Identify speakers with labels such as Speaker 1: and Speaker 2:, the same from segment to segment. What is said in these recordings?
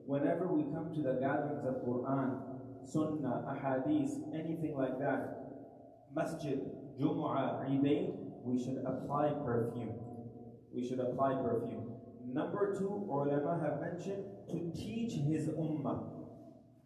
Speaker 1: whenever we come to the gatherings of Quran, Sunnah, Ahadith, anything like that, Masjid, Jumu'ah, Eidain, we should apply perfume. We should apply perfume. Number two, ulama have mentioned to teach his ummah.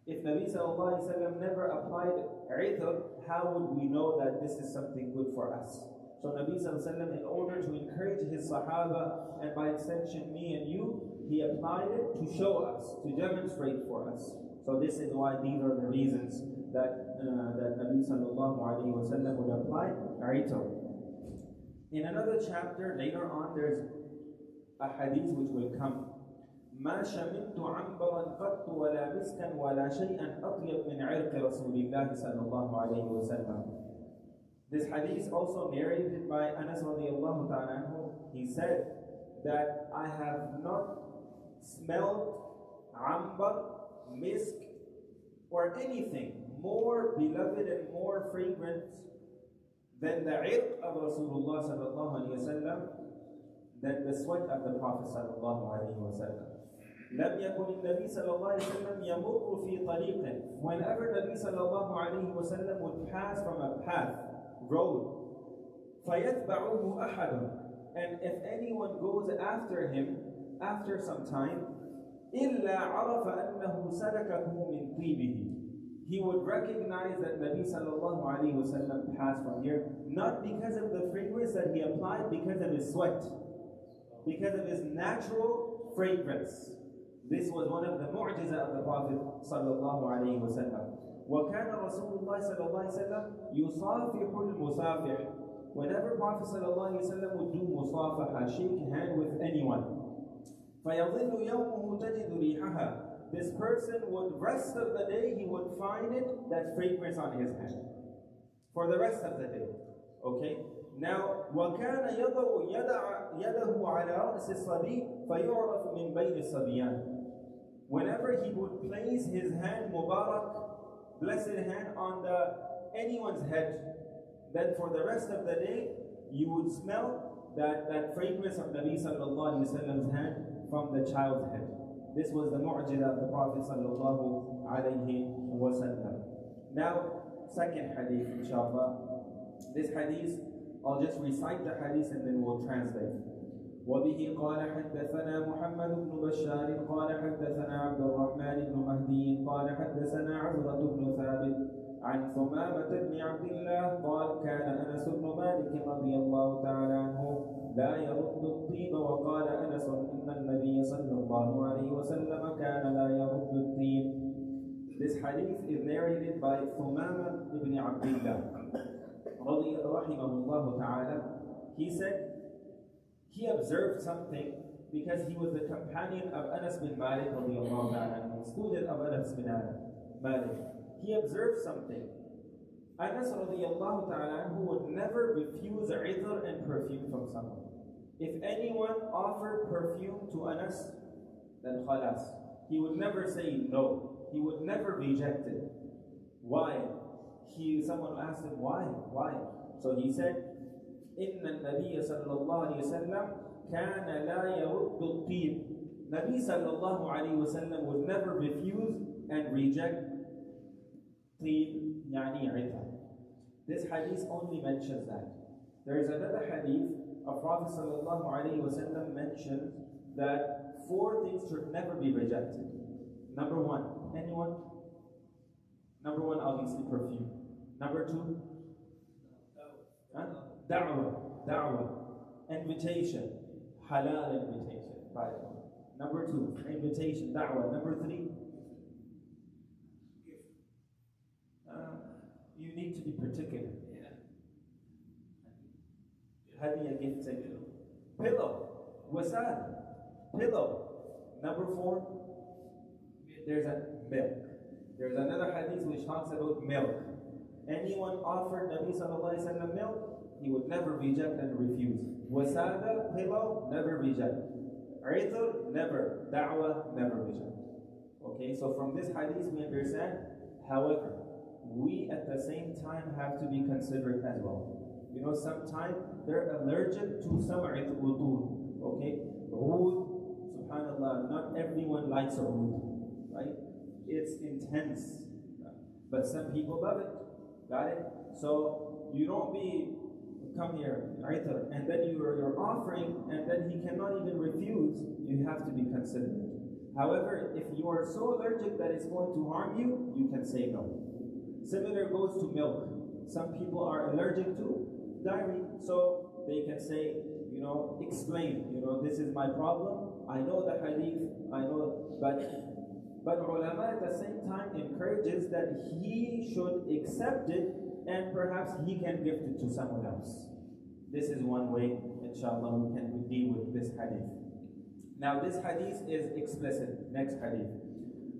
Speaker 1: If Nabi sallallahu alaihi wasallam never applied itar, how would we know that this is something good for us? So Nabi sallallahu alaihi wasallam, in order to encourage his sahaba, and by extension me and you, he applied it to show us, to demonstrate for us. So this is why these are the reasons that Nabi sallallahu alaihi wasallam would apply itar. In another chapter later on, there's a hadith which will come. ما شممت عنبرا قط ولا مسكا ولا شيئا أطيب من عرق رسول الله صلى الله عليه وسلم. This hadith is also narrated by Anas radiallahu ta'ala anhu. He said that I have not smelled ambar, misk, or anything more beloved and more fragrant than the irq of Rasulullah sallallahu alayhi wa sallam, than the sweat of the Prophet sallallahu alayhi wa sallam. لم يكن النبي صلى الله عليه وسلم يمر في طريق. Whenever Nabi sallallahu alayhi wa sallam would pass from a path, road, فيتبعه أحد, and if anyone goes after him after some time, إلا عرف أنه سلكه من طيبه, he would recognize that Nabi sallallahu alayhi wa sallam passed from here, not because of the fragrance that he applied, because of his sweat, because of his natural fragrance. This was one of the mu'jiza of the Prophet sallallahu alayhi wa sallam. وَكَانَ رَسُولُ اللَّهِ صَلَّى اللَّهِ عَلَيْهِ وسلم يُصَافِحُ الْمُصَافِحِ. Whenever Prophet sallallahu alayhi wa sallam would do musafaha, shake hand with anyone, فَيَظِلُّ يَوْمُهُ تَجِدُ رِيحَهَا. This person would, rest of the day, he would find it, that fragrance on his hand. For the rest of the day. Okay? Now, وَكَانَ يَضَعُ يَدَهُ عَلَى رَأْسِ الصَّبِيِّ فَيُعْرَفُ مِنْ بَيْنِ الصَّبِيَانِ. Whenever he would place his hand, Mubarak, blessed hand, on anyone's head, then for the rest of the day, you would smell that fragrance of Nabi sallallahu alayhi wa sallam's hand from the child's head. This was the mu'jiza of the Prophet sallallahu alayhi wa sallam. Now, second hadith, inshallah. This hadith, I'll just recite the hadith and then we'll translate. وبه قال حدثنا محمد بن بشار قال حدثنا عبد الرحمن بن مهدي قال حدثنا عزرة بن ثابت عن ثمامة بن عبد الله قال كان أنس بن مالك رضي الله تعالى عنه لا يرد الطيب وقال أنس إن النبي صلى الله عليه وسلم كان لا يرد الطيب. This hadith is narrated by Thumama ibn Abdullah rahimahullah ta'ala. He said he observed something because he was the companion of Anas bin Malik radiallahu ta'ala, student of Anas bin Malik. He observed something. Anas radiallahu ta'ala would never refuse itar and perfume from someone. If anyone offered perfume to Anas, then khalas. He would never say no. He would never reject it. Why? Someone asked him, why? So he said, إن النبي صلى الله عليه وسلم كان لا يرد الطيب. Nabi sallallahu alayhi wa sallam would never refuse and reject طيب, يعني itar. This hadith only mentions that. There is another hadith of Prophet sallallahu alayhi wa sallam mentioned that 4 things should never be rejected. Number 1, anyone? Number 1, obviously perfume. Number 2, Da'wah, invitation, halal invitation. Right. Number 2, invitation, da'wah. Number 3, you need to be particular. Hadiya gift section. Pillow, wasad, pillow. Number 4, there's a milk. There's another hadith which talks about milk. Anyone offered Nabi sallallahu alayhi wa sallam milk, he would never reject and refuse. Wasada, pillow, never reject. Itar, never. Da'wah, never reject. Okay, so from this hadith we understand, however, we at the same time have to be considerate as well. You know, sometimes they're allergic to some udud. Okay? Oud, subhanallah, not everyone likes oud. It's intense. But some people love it. Got it? So you don't be, come here, atar, and then you're offering, and then he cannot even refuse. You have to be considerate. However, if you are so allergic that it's going to harm you, you can say no. Similar goes to milk. Some people are allergic to dairy, so they can say, explain, this is my problem. I know the hadith, I know, but ulama at the same time encourages that he should accept it and perhaps he can gift it to someone else. This is one way, inshallah, we can deal with this hadith. Now this hadith is explicit. Next hadith.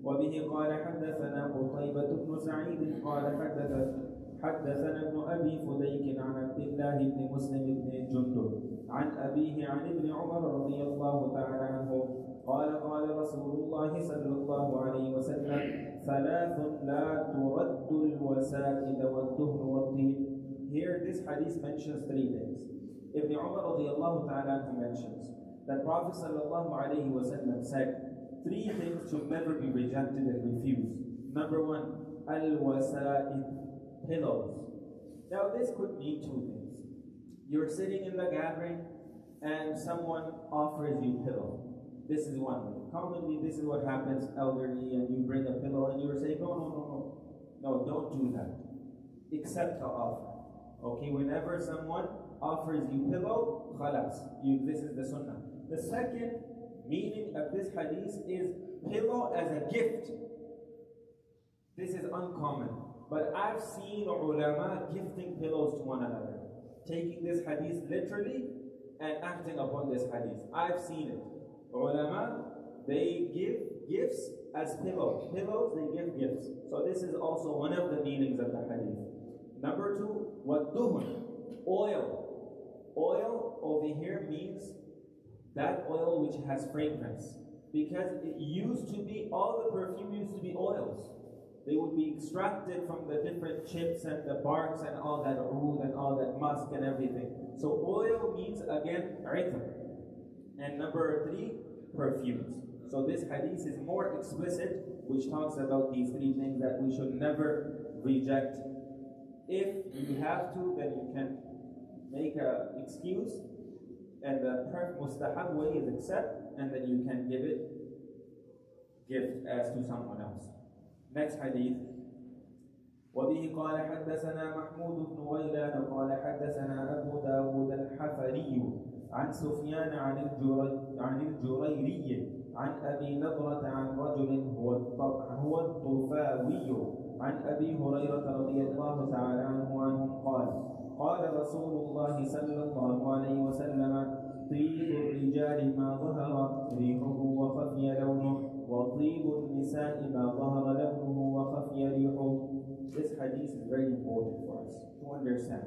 Speaker 1: وبه قال حدثنا قتيبة بن سعيد قال حدثنا ابن أبي فديك عن عبد الله بن مسلم بن جندب عن أبيه عن ابن عمر رضي الله تعالى عنه قال رسول الله صلى الله عليه وسلم ثلاث لا ترد الوسائد والدهن والطيب. Here this hadith mentions three things. Ibn Umar radiallahu ta'ala anhu mentions that Prophet sallallahu alayhi wa sallam said three things should never be rejected and refused. Number one, al-wasa'id, pillows. Now this could mean two things. You're sitting in the gathering and someone offers you pillow. This is one way. Commonly this is what happens elderly, and you bring a pillow and you're saying, no, don't do that. Accept the offer. Okay, whenever someone offers you pillow, khalas, this is the sunnah. The second meaning of this hadith is pillow as a gift. This is uncommon, but I've seen ulama gifting pillows to one another, taking this hadith literally and acting upon this hadith. I've seen it. Ulama, they give gifts as pillows. Pillows, they give gifts. So this is also one of the meanings of the hadith. Number two, waduhun, oil. Oil over here means that oil which has fragrance. Because it used to be, all the perfume used to be oils. They would be extracted from the different chips and the barks and all that oud and all that musk and everything. So oil means again itar. And number three, perfumes. So this hadith is more explicit, which talks about these three things that we should never reject. If you have to, then you can make an excuse, and the mustahab way is accept, and then you can give it gift as to someone else. Next hadith. وبه قال حدثنا محمود بن غيلان قال حدثنا أبو داود الحفري عن سفيان عن الجريري عن أبي نضرة عن رجل هو الطفاوي عن أبي هريرة رضي الله تعالى عنه قال رسول الله صلى الله عليه وسلم طيب الرجال ما ظهر ريحه وخفي لونه وطيب النساء ما ظهر لونه وخفي ريحه. This hadith is very important for us to understand.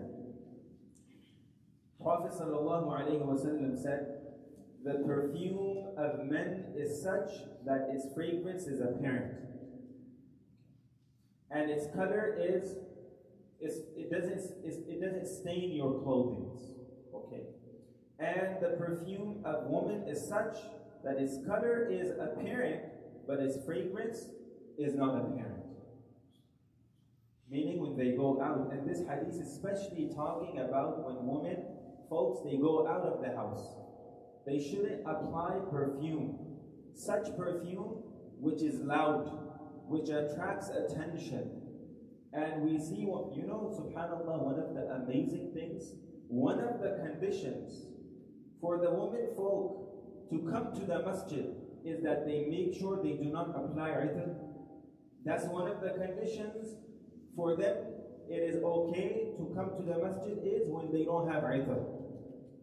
Speaker 1: Prophet sallallahu alayhi wa sallam said, the perfume of men is such that its fragrance is apparent. And its color it doesn't stain your clothing. Okay. And the perfume of woman is such that its color is apparent, but its fragrance is not apparent. Meaning when they go out, and this hadith is especially talking about when women, folks, they go out of the house. They shouldn't apply perfume. Such perfume which is loud, which attracts attention. And we see, subhanAllah, one of the amazing things, one of the conditions for the women folk to come to the masjid is that they make sure they do not apply itar. That's one of the conditions for them. It is okay to come to the masjid is when they don't have itar.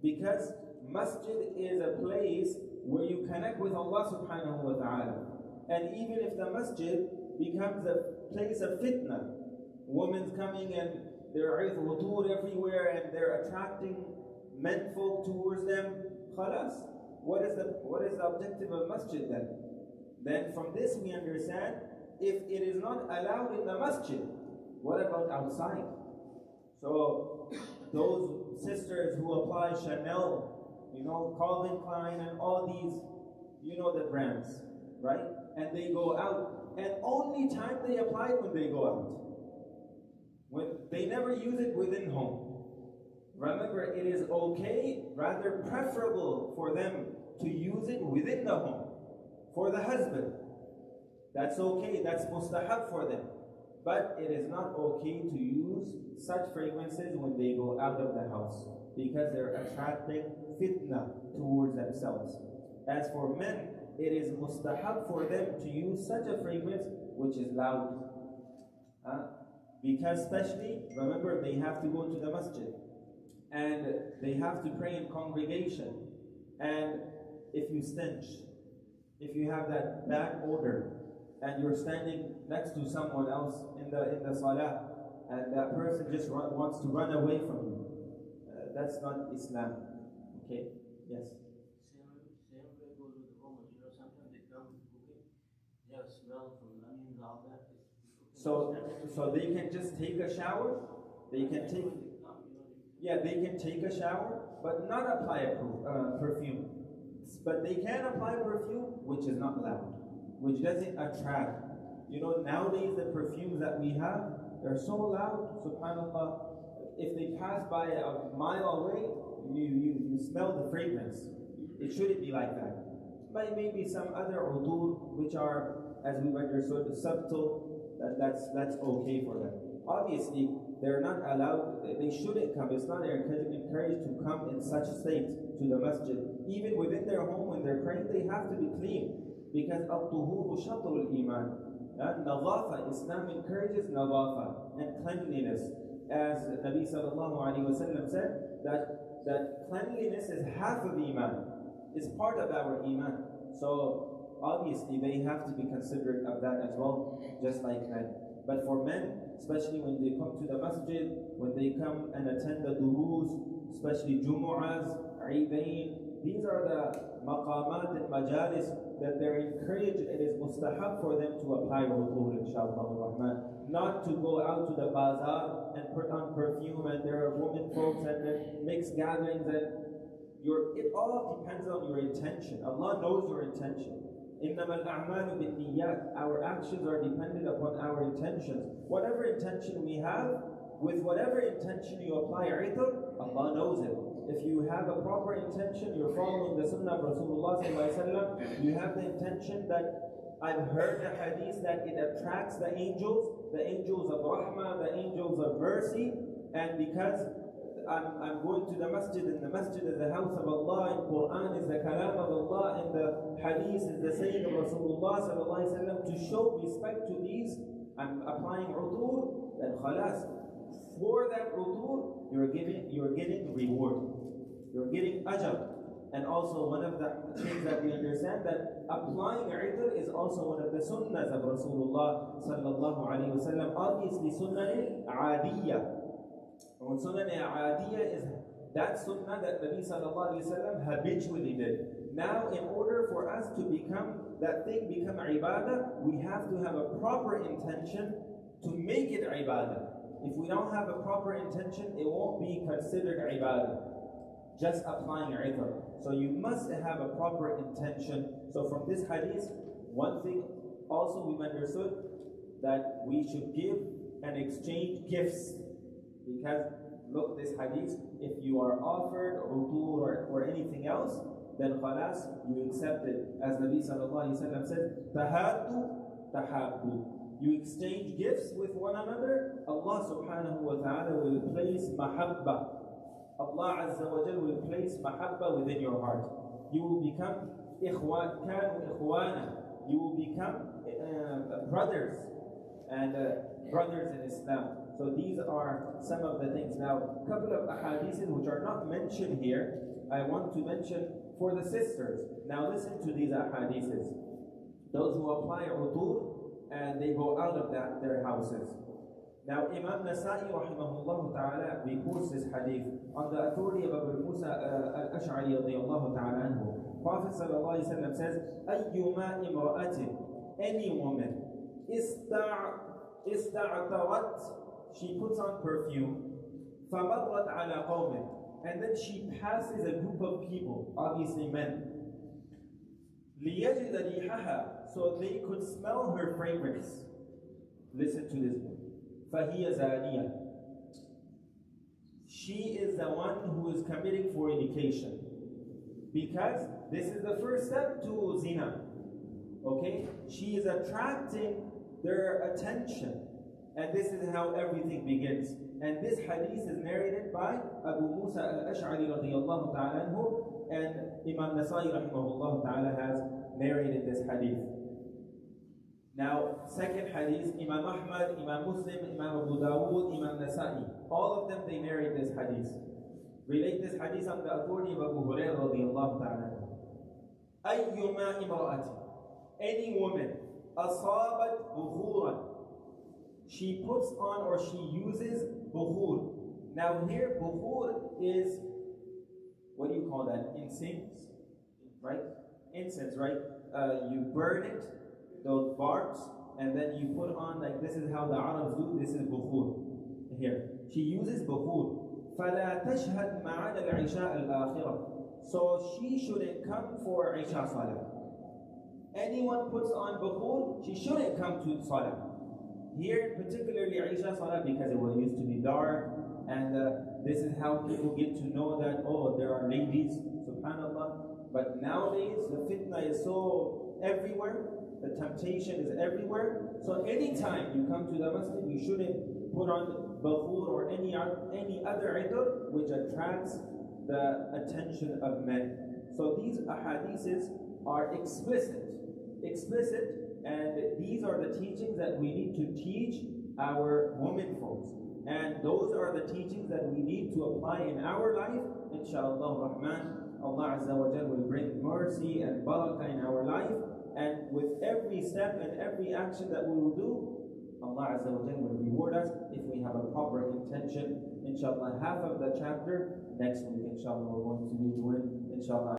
Speaker 1: Because masjid is a place where you connect with Allah subhanahu wa ta'ala. And even if the masjid becomes a place of fitna, women's coming and there are wudur everywhere and they're attracting men folk towards them, khalas. What is the objective of masjid then? Then from this we understand, if it is not allowed in the masjid, what about outside? So those sisters who apply Chanel, Calvin Klein and all these, the brands, right? and they go out, and only time they apply it when they go out. When they never use it within home. Remember, it is okay, rather preferable for them to use it within the home. For the husband, that's okay, that's mustahab for them. But it is not okay to use such fragrances when they go out of the house, because they're attracting fitna towards themselves. As for men, it is mustahab for them to use such a fragrance which is loud. Because especially, remember, they have to go to the masjid, and they have to pray in congregation. And if you stench, if you have that bad odor, and you're standing next to someone else in the salah, and that person just wants to run away from you, that's not Islam. Okay? Yes?
Speaker 2: Same way goes with the woman. You know, sometimes they come cooking, they have smell from the onions, all that.
Speaker 1: So they can just take a shower, they can take, yeah, they can take a shower, but not apply a perfume. But they can apply perfume which is not loud, which doesn't attract. You know, nowadays the perfumes that we have, they're so loud, subhanAllah. If they pass by a mile away, you smell the fragrance. It shouldn't be like that. But maybe some other udur which are, as we've understood, subtle, that's okay for them. Obviously, they're not allowed, they shouldn't come. It's not encouraged to come in such state to the masjid. Even within their home, when they're praying, they have to be clean. Because al-tuhuru shatrul iman. Nadafa, Islam encourages nadafa and cleanliness. As Nabi sallallahu alayhi wa sallam said, that cleanliness is half of iman. It's part of our iman. So obviously they have to be considerate of that as well, just like men. But for men, especially when they come to the masjid, when they come and attend the durus, especially Jumu'ahs, Eidain, these are the maqamat and majalis that they're encouraged. It is mustahab for them to apply wudu, inshallah ar-Rahman. Not to go out to the bazaar and put on perfume, and there are women folks and then mixed gatherings, and it all depends on your intention. Allah knows your intention. إِنَّمَا الْأَعْمَالُ بِالنِّيَّاتِ. Our actions are dependent upon our intentions. Whatever intention we have, with whatever intention you apply itar, Allah knows it. If you have a proper intention, you're following the sunnah of Rasulullah sallallahu alaihi wasallam, you have the intention that I've heard the hadith that it attracts the angels of rahmah, the angels of mercy, and because I'm going to the masjid, and the masjid is the house of Allah, and Quran is the kalam of Allah, and the hadith is the saying of Rasulullah sallallahu alaihi wasallam, to show respect to these, I'm applying udur, then khalas. For that udur, you're getting reward. You're getting ajr. And also one of the things that we understand, that applying itar is also one of the sunnahs of Rasulullah sallallahu alaihi wasallam. Obviously, sunnah adiyya. And sunnah adiyya is that sunnah that Nabi sallallahu alaihi wasallam habitually did. Now, in order for us to become ibadah, we have to have a proper intention to make it ibadah. If we don't have a proper intention, it won't be considered ibadah. Just applying itar. So you must have a proper intention. So from this hadith, one thing also we've understood, that we should give and exchange gifts. Because look, this hadith, if you are offered utur or anything else, then khalas, you accept it. As Nabi sallallahu alaihi wasallam said, tahaddu tahabbu. You exchange gifts with one another, Allah subhanahu wa ta'ala will place mahabba. Allah Azza wa Jal will place mahabba within your heart. You will become ikhwana. You will become brothers and brothers in Islam. So these are some of the things. Now, a couple of ahadiths which are not mentioned here, I want to mention for the sisters. Now listen to these ahadiths. Those who apply udur and they go out of their houses. Now, Imam Nasa'i rahimahullah ta'ala reports this hadith on the authority of Abu Musa al-Ash'ari radiyallahu ta'ala anhu. Prophet sallallahu alayhi wa sallam says, أَيُّمَا إِمْرَأَةٍ. Any woman, إِسْتَعْتَرَتْ, she puts on perfume, فَمَرَّتْ عَلَى قَوْمٍ, and then she passes a group of people, obviously men, لِيَجِدَ رِيحَهَا, so they could smell her fragrance. Listen to this one. فَهِيَ زَانِيَةٌ. She is the one who is committing fornication. Because this is the first step to zina. Okay? She is attracting their attention. And this is how everything begins. And this hadith is narrated by Abu Musa al-Ash'ari radiyallahu ta'ala anhu, and Imam Nasai rahimahullah ta'ala has narrated this hadith. Now, second hadith, Imam Ahmad, Imam Muslim, Imam Abu Dawood, Imam Nasai, all of them, they narrate this hadith. Relate this hadith on the authority of Abu Hurairah radiyallahu ta'ala anhu. أَيُّمَا إِمْرَأَةٍ. Any woman, أَصَابَتْ بُخُورًا. She puts on or she uses bukhur. Now here, bukhur is, what do you call that? Incense, right? Incense, right? You burn it, those barks, and then you put on, like this is how the Arabs do, this is bukhur. Here, she uses bukhur. فَلَا تَشْهَدْ مَعَنَا الْعِشَاءَ الْآخِرَةِ. So she shouldn't come for Isha Salah. Anyone puts on bukhur, she shouldn't come to Salah. Here, particularly Isha Salah, because it was used to be dark, and this is how people get to know that, oh, there are ladies, subhanAllah. But nowadays, the fitna is so everywhere, the temptation is everywhere. So anytime you come to the masjid, you shouldn't put on bakhur or any other itar which attracts the attention of men. So these ahadiths are explicit, and these are the teachings that we need to teach our women folks. And those are the teachings that we need to apply in our life. Inshallah Rahman, Allah Azza wa Jal will bring mercy and barakah in our life. And with every step and every action that we will do, Allah Azza wa Jal will reward us if we have a proper intention. Inshallah, half of the chapter next week, inshallah, we're going to be doing, inshallah.